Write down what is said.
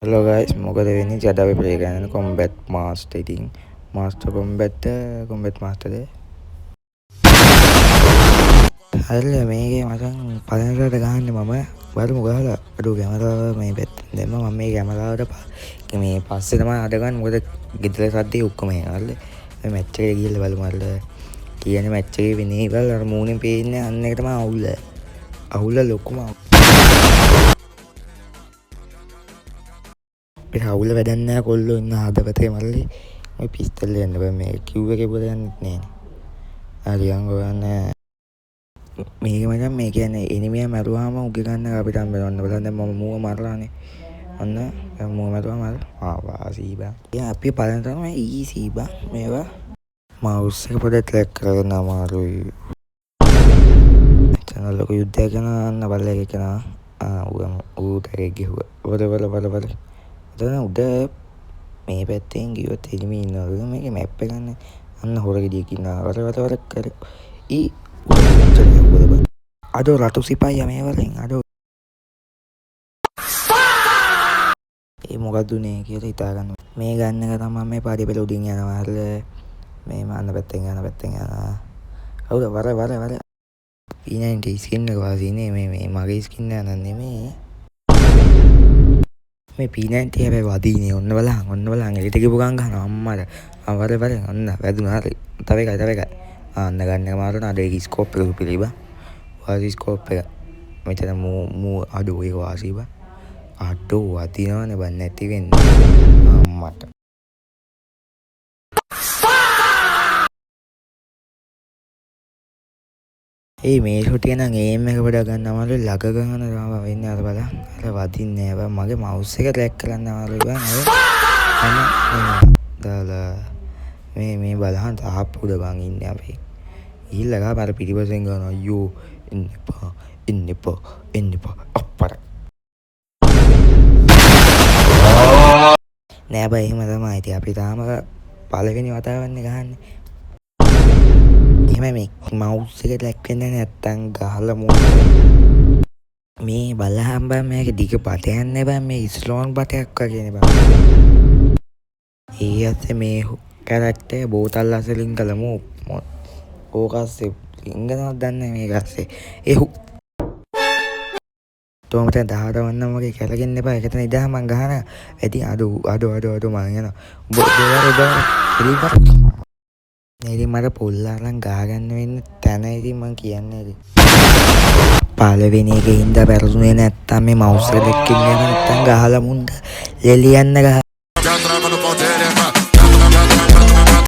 Hello guys, මොකද වෙන්නේ? අද අපි ප්ලේ කරන කොම්බැට් මාස්ටර් ඉතින් මාස්ටර් කොම්බැට් මාස්ටර්ද හරිය මේකේ මචං පළවෙනිට ගහන්නේ මම බලමු ගහලා අඩු කැමරාව මේ පැත්තෙන් දැම්ම මම මේ කැමරාවට මේ පස්සේ තමයි අද ගන්න මොකද ගෙදර සද්දේ ඔක්කොම හරිද මේ මැච් එකේ ගිහලා බලමු අර කියන්නේ මැච් එකේ වෙන්නේ ඉවල් අර මූණෙන් පේන්නේ අන්න එක තමයි අවුල ලොකුම අපිට අවුල වැඩක් නැහැ කොල්ලෝ ඉන්න හදවතේ මල්ලි මේ පිස්තල් යන්න බෑ මේ කිව් එකේ පුර යන්නෙත් නෑනේ හරියන් ගොයන්න මේක මචං මේ කියන්නේ එනිමියා මරුවාම උගේ ගන්න අපිට හම්බ වෙනවා බලන්න දැන් මම මූව මරලානේ ඔන්න මූව මරුවාම වාසී බා යා අපි බලන්න තමයි ඊසී බා මේවා මවුස් එක පොඩ්ඩක් ක්ලික් කරගෙන අමාරුයි channel එක යුද්ධය කරන බලලා කරන ඌට ඒක ගිහුවා වල උඩ මේ පැත්තෙන් ගියොත් එළිමි ඉන්නවා මේකේ මැප් එක ගන්න අන්න හොරගෙඩියක් ඉන්නවා වර කර ඊ අදෝ රතු සිපායියා මේ වලින් අදෝ ඒ මොකක්ද උනේ කියලා හිතා ගන්න මේ ගන්න එක තමයි මේ පාඩිය පෙළ උඩින් යනවා හරිද මේ අන්න පැත්තෙන් යනවා හවුද වර P90 ස්කින් එක වාසිනේ මේ මගේ ස්කින් එක නෙමෙයි මේ P90 හැබැයි වදීනේ ඔන්න බලන්න එළියට ගිහපු ගමන් ගහනවා අම්මට වර ඔන්න වැදුනා හරි තව එකයි අන්න ගන්න එක මාරුනා අද ඒක ස්කෝප් එක පිළිබා වාසි ස්කෝප් එක මෙතන මූ අඩෝ ඒක වාසි බා අඩෝ වදිනවනේ බන් නැති වෙන්නේ අම්මට මේ ෂොට් එක නම් ඒම් එක වඩා ගන්න අමාරු ළඟ ගන්න රාම වෙන්නේ අර බලන්න අර වදින්නේ නැහැ මගේ මවුස් එක ට්‍රැක් කරන්න අමාරුයි බං දාලා මේ බලහන් තාප්පුද බං ඉන්නේ අපි ඊළඟ පාර පිටිපස්සෙන් ගන්නවා අයියෝ එන්න එපා අප්පර නෑ බයි එහෙම තමයි ඉතින් අපි තාම පළවෙනි වතාවන්නේ ගහන්නේ එහෙම මේ මවුස් එක ට්‍රැක් වෙන්නේ නැත්තම් ගහලා මේ බලහන් බං මේක දිග පට යන්නේ බං මේ ස්ලෝන් පටයක් වගේනේ බං ඊයත් මේ කැරක්ටර් බෝතල් අසලින් කළමු ඕකස්සේ ඉංගනවත් දන්නේ මේක අස්සේ තෝමට 18 වන්නම් වගේ කැලගෙන්න එපා එක තැන ඉඳලා මං ගහන ඇති අඩෝ මං යනවා ඉතින් මට පොල්ලාලන් ගහගන්න වෙන්න තැන ඉතින් මං කියන්නේ ඉතින් පළවෙනි එකේ හින්දා පෙරදුනේ නැත්තම් මේ මවුස් එක දෙකකින් යන නැත්තම් ගහලා මුන්ද ලෙලියන්න ගහ